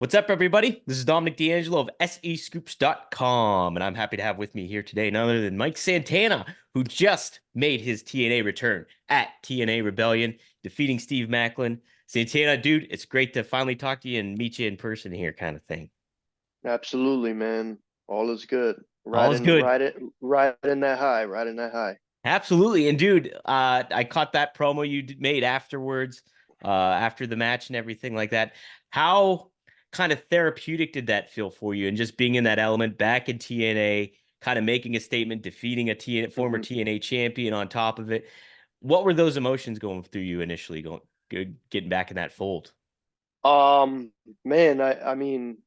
What's up, everybody? This is Dominic DeAngelo of SEScoops.com, and I'm happy to have with me here today none other than Mike Santana, who just made his TNA return at TNA Rebellion, defeating Steve Macklin. Santana, dude, it's great to finally talk to you and meet you in person here, kind of thing. Absolutely, man. All is good. All is good. Riding that high, riding that high. Absolutely. And dude, I caught that promo you made afterwards, after the match and everything like that. How kind of therapeutic did that feel for you? And just being in that element back in TNA, kind of making a statement, defeating a former hmm TNA champion on top of it. What were those emotions going through you initially, getting back in that fold? Um, Man, I mean,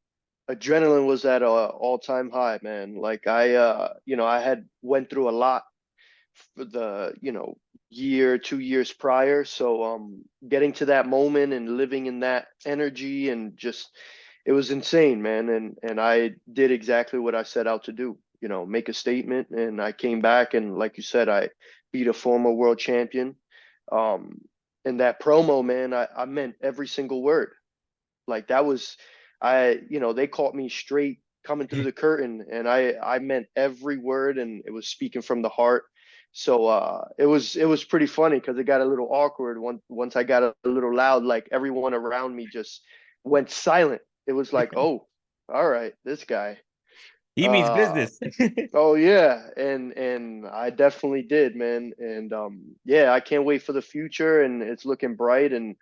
adrenaline was at a all-time high, man. Like I had went through a lot for the, year, 2 years prior. So getting to that moment and living in that energy and just it was insane, man. And I did exactly what I set out to do, make a statement. And I came back and like you said, I beat a former world champion. Um, and that promo, man, I meant every single word. Like that was they caught me straight coming through the curtain and I meant every word and it was speaking from the heart. So it was pretty funny because it got a little awkward once I got a little loud, like everyone around me just went silent. It was like, oh, all right, this guy. He means Uh business. oh yeah, and I definitely did, man. And yeah, I can't wait for the future and it's looking bright and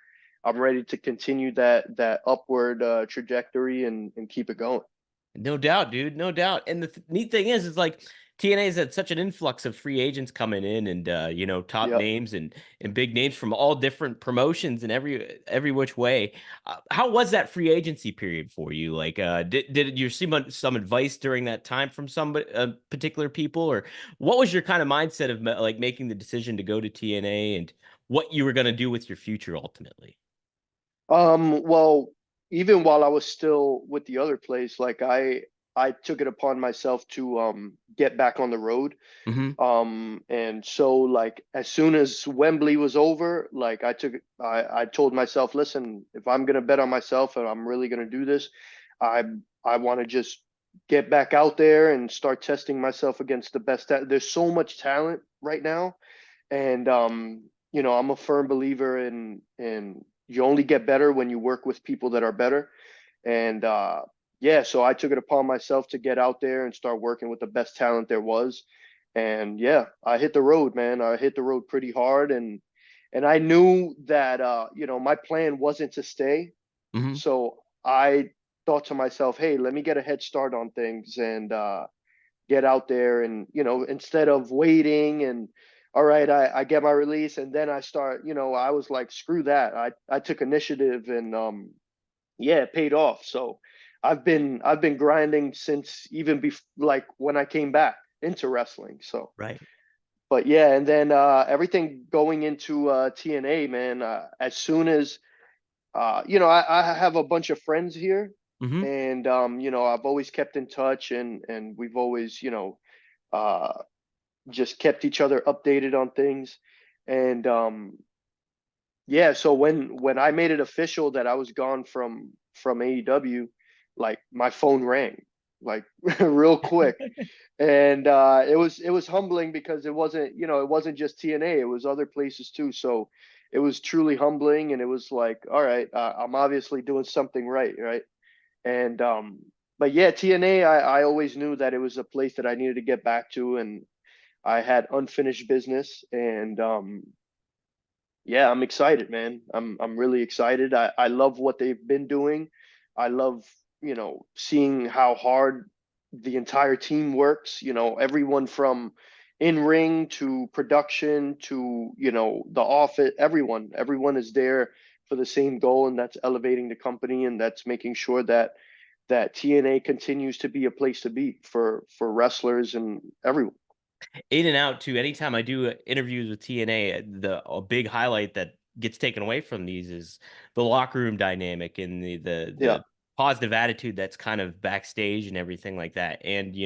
I'm ready to continue that upward trajectory and keep it going. No doubt, dude. No doubt. And the neat thing is like TNA's had such an influx of free agents coming in and top Yep. names and big names from all different promotions and every which way. How was that free agency period for you? Like did you see some advice during that time from some particular people, or what was your kind of mindset of like making the decision to go to TNA and what you were going to do with your future ultimately? Well, even while I was still with the other place, like I took it upon myself to get back on the road. Hmm. And so like as soon as Wembley was over, like I told myself, listen, if I'm gonna bet on myself and I'm really gonna do this, I I want to just get back out there and start testing myself against the best. There's so much talent right now, and I'm a firm believer in you only get better when you work with people that are better. And yeah, so I took it upon myself to get out there and start working with the best talent there was. And yeah, I hit the road, man. I hit the road pretty hard and I knew that my plan wasn't to stay. Hmm. So I thought to myself, hey, let me get a head start on things and get out there and instead of waiting and all right, I get my release and then I start, I was like, screw that. I took initiative and yeah, it paid off. So I've been grinding since even like when I came back into wrestling. So, Right. but yeah, and then everything going into TNA, man. As soon as I have a bunch of friends here, Hmm. and I've always kept in touch, and we've always uh, just kept each other updated on things, and yeah, so when I made it official that I was gone from AEW, like my phone rang like real quick. And it was humbling because it wasn't just TNA, it was other places too. So it was truly humbling and it was like, all right, I'm obviously doing something right, right? And but yeah, TNA, I always knew that it was a place that I needed to get back to and I had unfinished business and yeah, I'm excited, man. I'm really excited. I love what they've been doing. I love, seeing how hard the entire team works, everyone from in ring to production to, the office, everyone is there for the same goal and that's elevating the company and that's making sure that TNA continues to be a place to be for wrestlers and everyone. In and out too. Anytime I do interviews with TNA, a big highlight that gets taken away from these is the locker room dynamic and Yeah. the positive attitude that's kind of backstage and everything like that. And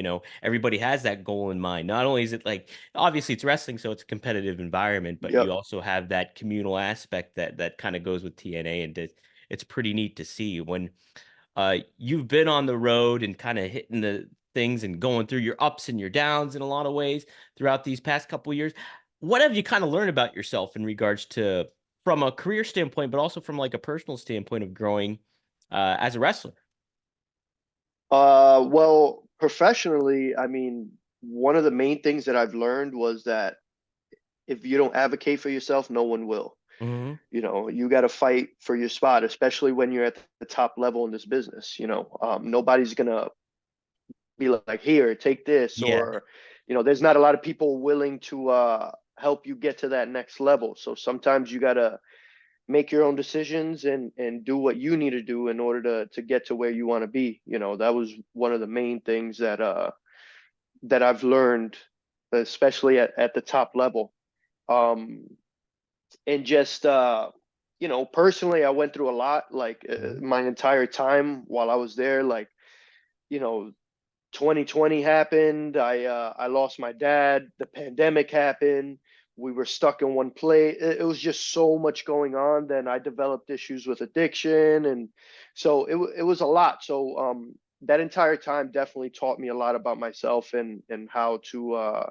everybody has that goal in mind. Not only is it like obviously it's wrestling, so it's a competitive environment, but you Yep. also have that communal aspect that kind of goes with TNA, and it's pretty neat to see when You've been on the road and kind of hitting the things and going through your ups and your downs in a lot of ways throughout these past couple of years. What have you kind of learned about yourself in regards to from a career standpoint, but also from like a personal standpoint of growing as a wrestler? Well, professionally, I mean, one of the main things that I've learned was that if you don't advocate for yourself, no one will. Hmm. You know, you got to fight for your spot, especially when you're at the top level in this business. You know, nobody's gonna be like, here, take this, Yeah. or, you know, there's not a lot of people willing to help you get to that next level. So sometimes you gotta make your own decisions and do what you need to do in order to get to where you want to be. You know, that was one of the main things that I've learned, especially at the top level. Um, and just you know, personally, I went through a lot, like Mhm. my entire time while I was there. Like, you know, 2020 happened. I lost my dad. The pandemic happened. We were stuck in one place. It was just so much going on. Then I developed issues with addiction, and so it was a lot. So that entire time definitely taught me a lot about myself and how to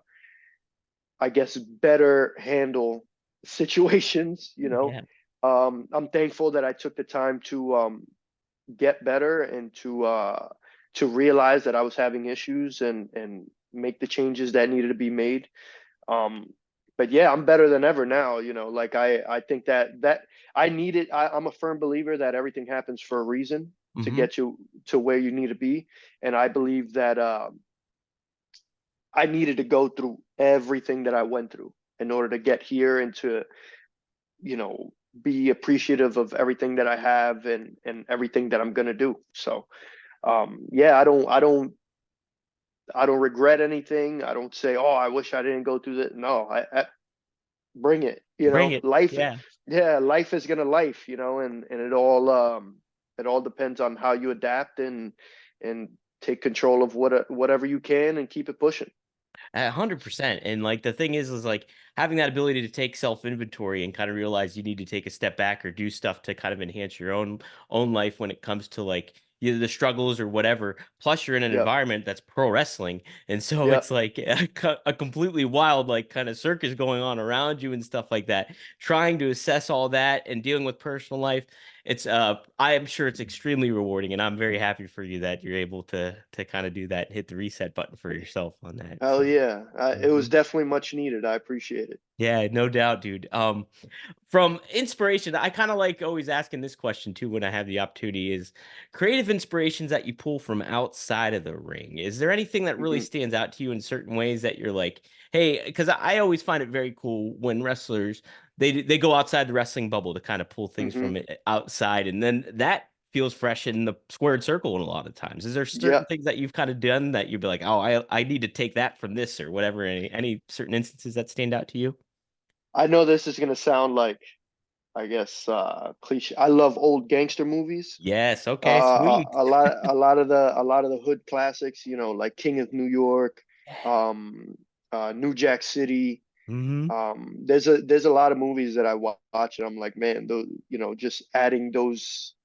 I guess better handle situations. You know, Yeah. I'm thankful that I took the time to get better and to realize that I was having issues and make the changes that needed to be made. Um, but yeah, I'm better than ever now. You know, like I think that I need it. I'm a firm believer that everything happens for a reason to Hmm. get you to where you need to be, and I believe that I needed to go through everything that I went through in order to get here and to, you know, be appreciative of everything that I have and everything that I'm gonna do. So yeah, I don't regret anything. I don't say, oh, I wish I didn't go through that. No, I bring it. You Bring know, it. life, Yeah. yeah, life is gonna life. You know, and it all depends on how you adapt and take control of whatever you can and keep it pushing. 100%. And like the thing is like having that ability to take self inventory and kind of realize you need to take a step back or do stuff to kind of enhance your own life when it comes to like either the struggles or whatever. Plus, you're in an Yep. environment that's pro wrestling, and so Yep. it's like a completely wild like kind of circus going on around you and stuff like that. Trying to assess all that and dealing with personal life. It's I am sure it's extremely rewarding, and I'm very happy for you that you're able to kind of do that and hit the reset button for yourself on that. Hell So. yeah. It was Mhm. definitely much needed. I appreciate it. Yeah, no doubt, dude. From inspiration, I kind of like always asking this question too when I have the opportunity is creative inspirations that you pull from outside of the ring. Is there anything that really Hmm. stands out to you in certain ways that you're like, hey, because I always find it very cool when wrestlers they go outside the wrestling bubble to kind of pull things Hmm. from outside, and then that feels fresh in the squared circle. And a lot of times, is there Yeah. certain things that you've kind of done that you'd be like, oh, I need to take that from this or whatever? Any certain instances that stand out to you? I know this is gonna sound like, I guess, cliche. I love old gangster movies. Yes, okay, sweet. A lot of the hood classics, you know, like King of New York, um, New Jack City. Mhm. There's a lot of movies that I watch and I'm like, man, those, you know, just adding those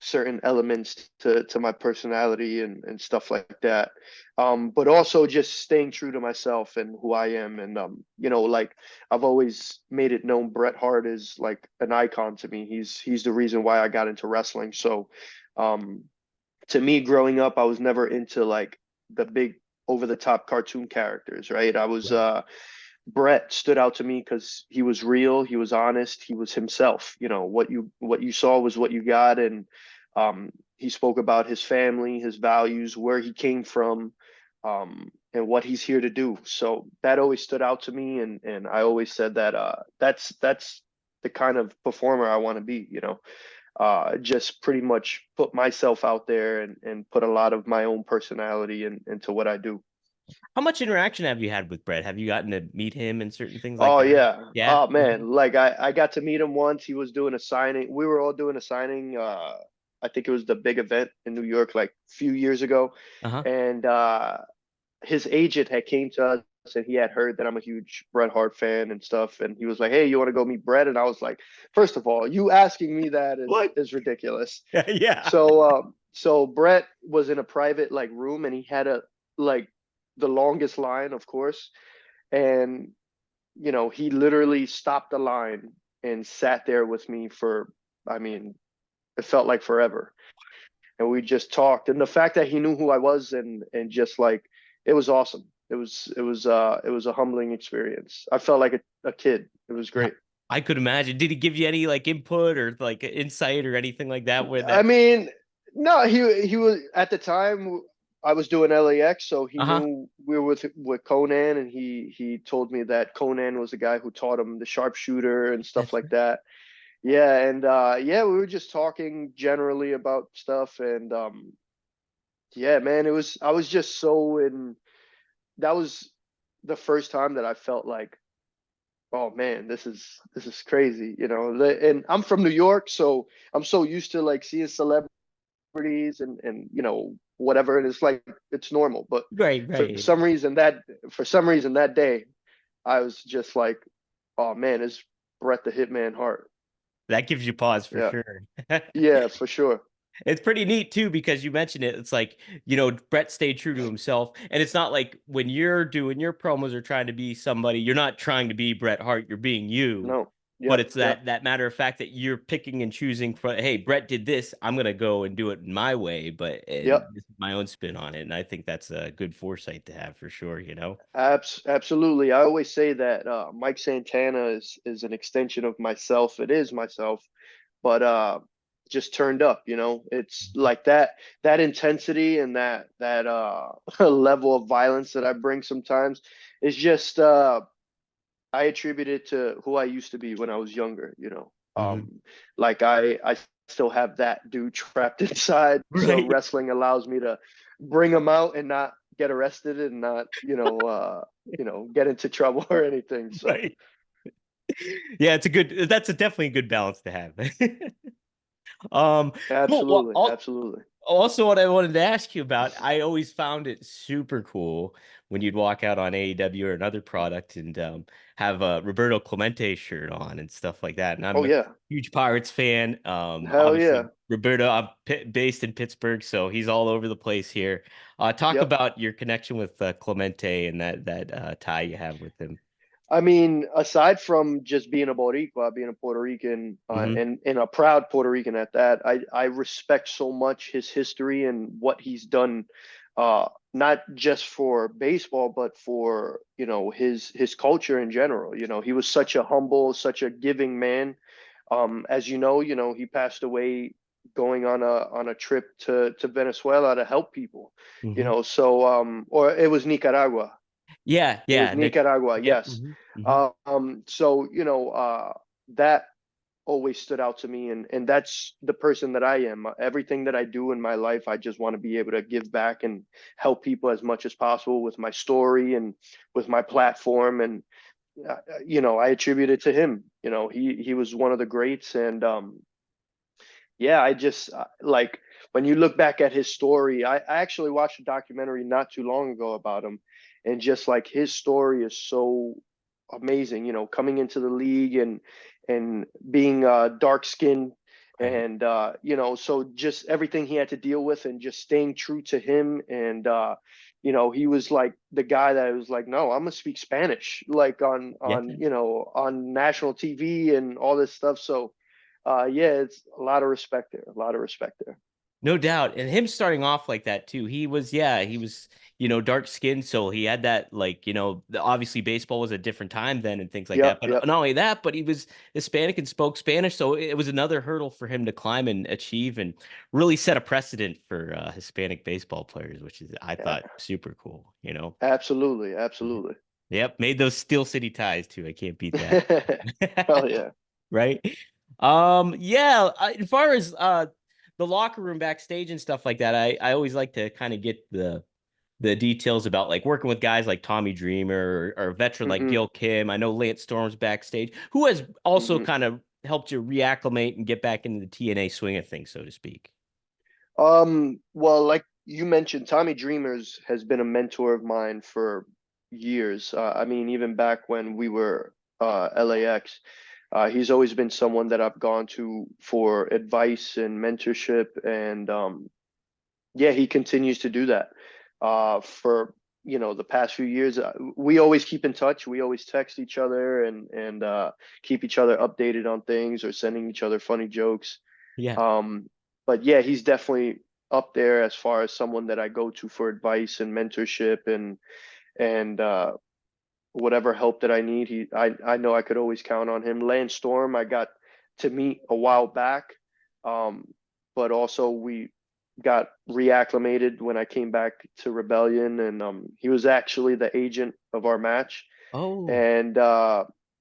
certain elements to my personality and stuff like that. But also just staying true to myself and who I am. And you know, like I've always made it known Bret Hart is like an icon to me. He's the reason why I got into wrestling. So um to me growing up, I was never into like the big over the top cartoon characters, right? I was Right. Brett stood out to me because he was real, he was honest, he was himself. You know, what you saw was what you got, and he spoke about his family, his values, where he came from, and what he's here to do. So that always stood out to me, and I always said that that's the kind of performer I want to be. You know, just pretty much put myself out there and put a lot of my own personality into what I do. How much interaction have you had with Brett? Have you gotten to meet him and certain things like Oh that? yeah. Yeah. Oh Mhm. man. Like I got to meet him once. He was doing a signing. We were all doing a signing. I think it was the big event in New York like a few years ago. Uh-huh. And his agent had came to us and he had heard that I'm a huge Bret Hart fan and stuff. And he was like, hey, you want to go meet Bret? And I was like, first of all, you asking me that is What? is ridiculous. Yeah, yeah. So So Brett was in a private like room, and he had a like the longest line, of course. And he literally stopped the line and sat there with me for, I mean, it felt like forever. And we just talked. And the fact that he knew who I was, and just like, it was awesome. It was a humbling experience. I felt like a kid. It was Yeah, great. I could imagine. Did he give you any like input or like insight or anything like that with I that? mean, no, he was at the time I was doing LAX, so he Uh-huh. knew we were with Conan, and he told me that Conan was the guy who taught him the sharpshooter and stuff That's like that. Yeah, and yeah, we were just talking generally about stuff, and yeah, man, I was just so in. That was the first time that I felt like, oh man, this is crazy, and I'm from New York, so I'm so used to like seeing celebrities and whatever, and it's like it's normal. But right, for right. some reason that day, I was just like, oh man, it's Bret the Hitman Hart. That gives you pause for Yeah, sure. yeah, for sure. It's pretty neat too because you mentioned it. It's like, Brett stayed true to himself. And it's not like when you're doing your promos or trying to be somebody, you're not trying to be Bret Hart, you're being you. No, But yep, it's yep. that matter of fact that you're picking and choosing for, hey, Brett did this, I'm gonna go and do it my way, and Yep. this is my own spin on it. And I think that's a good foresight to have for sure. Absolutely. I always say that Mike Santana is an extension of myself. It is myself, but just turned up. It's like that intensity and that level of violence that I bring sometimes is just I attribute it to who I used to be when I was younger. Mhm. Like I still have that dude trapped inside. So Right. wrestling allows me to bring him out and not get arrested and not get into trouble or anything. So Right. Yeah, that's definitely a good balance to have. Cool. Well, absolutely, absolutely. also, what I wanted to ask you about, I always found it super cool when you'd walk out on AEW or another product and have a Roberto Clemente shirt on and stuff like that. And Oh I'm a yeah, huge Pirates fan. hell Obviously, yeah. Roberto, I'm based in Pittsburgh, so he's all over the place here. Talk Yep. about your connection with Clemente and that tie you have with him. I mean, aside from just being a Boricua, being a Puerto Rican, Hmm. and a proud Puerto Rican at that, I respect so much his history and what he's done, not just for baseball, but for his culture in general. He was such a humble, such a giving man. As he passed away going on a trip to Venezuela to help people. Hmm. So or it was Nicaragua. Yeah, It was yeah, Nick. Nicaragua, Yep. yes. Hmm. So that always stood out to me, and that's the person that I am. Everything that I do in my life, I just want to be able to give back and help people as much as possible with my story and with my platform. And I attribute it to him. He was one of the greats, and yeah, I just like when you look back at his story. I actually watched a documentary not too long ago about him, and just like his story is so amazing. Coming into the league and being dark skinned, Right. and so just everything he had to deal with, and just staying true to him. And he was like the guy that was like, no, I'm gonna speak Spanish, like Yeah. on national TV and all this stuff. So yeah, it's a lot of respect there. A lot of respect there. No doubt. And him starting off like that too. He was dark skinned. So he had that, like, obviously baseball was a different time then and things like that. Yep, But yep. not only that, but he was Hispanic and spoke Spanish. So it was another hurdle for him to climb and achieve and really set a precedent for Hispanic baseball players, which is, I Yeah, thought, super cool. absolutely, Mhm. absolutely. Yep. Made those Steel City ties too. I can't beat that. Hell yeah. Right? Yeah, as far as the locker room backstage and stuff like that, I always like to kind of get the details about like working with guys like Tommy Dreamer or a veteran like Hmm. Gil Kim. I know Lance Storm's backstage, who has also Hmm. kind of helped you reacclimate and get back into the TNA swing of things, so to speak. Well, like you mentioned, Tommy Dreamers has been a mentor of mine for years. I mean, even back when we were LAX, he's always been someone that I've gone to for advice and mentorship. And yeah, he continues to do that. For the past few years, we always keep in touch. We always text each other and keep each other updated on things or sending each other funny jokes. Yeah. Um, but yeah, he's definitely up there as far as someone that I go to for advice and mentorship and whatever help that I need. I know I could always count on him. Lance Storm, I got to meet a while back, um, but also we got reacclimated when I came back to Rebellion, and he was actually the agent of our match, Oh, and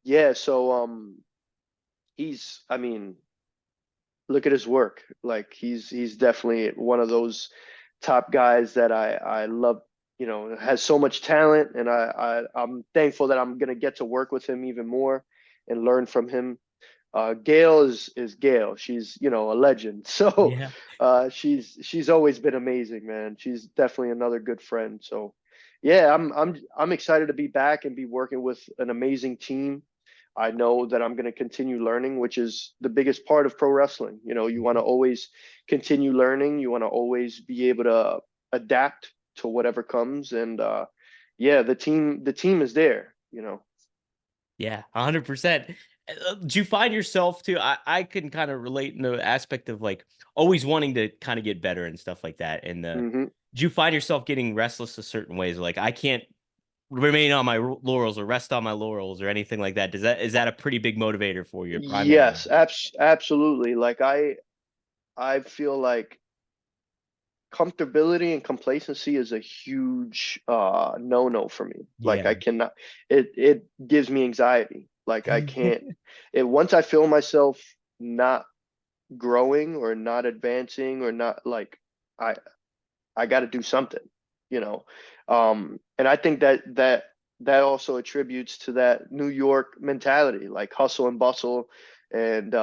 yeah, so I mean, look at his work. Like he's definitely one of those top guys that I love. Has so much talent, and I'm thankful that I'm gonna get to work with him even more and learn from him. Gail is Gail. She's a legend. So yeah. she's always been amazing, man. She's definitely another good friend. So yeah, I'm excited to be back and be working with an amazing team. I know that I'm going to continue learning, which is the biggest part of pro wrestling. You want to always continue learning. You want to always be able to adapt to whatever comes. And yeah, the team is there. Yeah, 100%. Do you find yourself too? I can kind of relate in the aspect of like always wanting to kind of get better and stuff like that. And Hmm. do you find yourself getting restless a certain ways? Like I can't remain on my laurels or rest on my laurels or anything like that. Is that a pretty big motivator for you, a primary? Yes, absolutely. Like I feel like comfortability and complacency is a huge no-no for me. Like Yeah. I cannot it gives me anxiety. Like I can't it once I feel myself not growing or not advancing or not like I I got to do something, you know. And I think that also attributes to that New York mentality, like hustle and bustle, and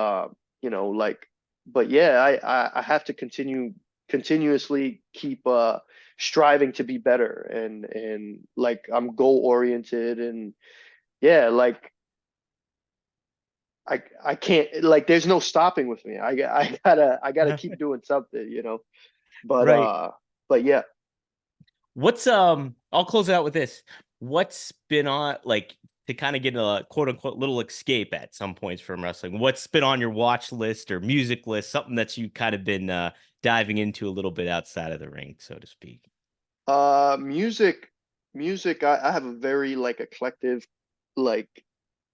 like. But yeah, I have to continuously keep striving to be better and like I'm goal oriented and yeah, like I can't like there's no stopping with me. I gotta keep doing something. But Right. uh but yeah. I'll close it out with this. What's been on like to kind of get a quote unquote little escape at some points from wrestling? What's been on your watch list or music list? Something that you kind of been diving into a little bit outside of the ring, so to speak. Music. I have a very like eclectic, like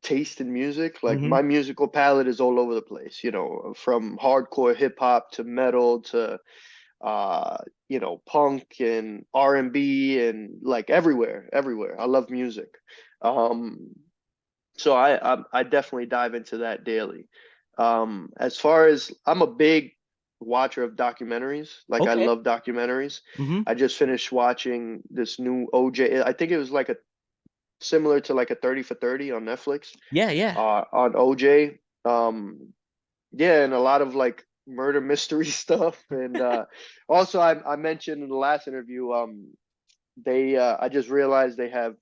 taste in music. Like Hmm. my musical palette is all over the place. From hardcore hip hop to metal to punk and R&B and like everywhere. I love music. Um, so I definitely dive into that daily. As far as I'm a big watcher of documentaries, like I Okay. love documentaries. Hmm. I just finished watching this new OJ. I think it was like a similar to like a 30 for 30 on Netflix, Yeah, yeah. on OJ. Yeah, and a lot of like murder mystery stuff. And also I mentioned in the last interview, they I just realized they have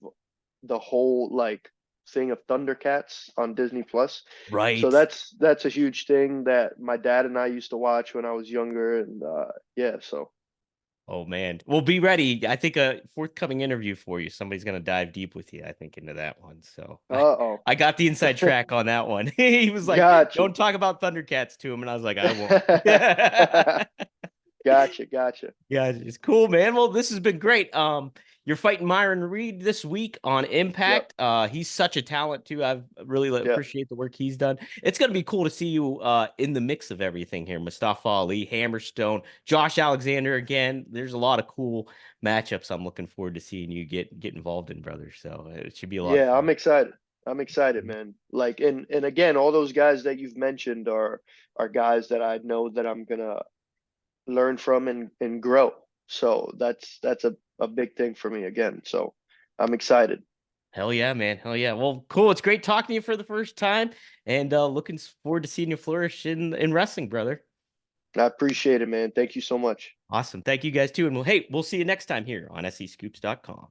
the whole like thing of Thundercats on Disney Plus. So Right. that's a huge thing that my dad and I used to watch when I was younger, and yeah, so Oh man. Well, be ready. I think a forthcoming interview for you. Somebody's gonna dive deep with you, I think, into that one. So uh-oh. I got the inside track on that one. He was like, Gotcha. don't talk about Thundercats to him. And I was like, I won't. Gotcha. Yeah, it's cool, man. Well, this has been great. You're fighting Myron Reed this week on Yep. Impact. He's such a talent too. I really Yep. appreciate the work he's done. It's gonna be cool to see you in the mix of everything here. Mustafa Ali, Hammerstone, Josh Alexander again. There's a lot of cool matchups. I'm looking forward to seeing you get involved in, brother. So it should be a lot of Yeah, fun. I'm excited, man. Like and again, all those guys that you've mentioned are guys that I know that I'm gonna learn from and grow. So that's a big thing for me again. So I'm excited. Hell yeah, man. Hell yeah. Well, cool. It's great talking to you for the first time, and looking forward to seeing you flourish in wrestling, brother. I appreciate it, man. Thank you so much. Awesome. Thank you guys too. And hey, we'll see you next time here on SEScoops.com.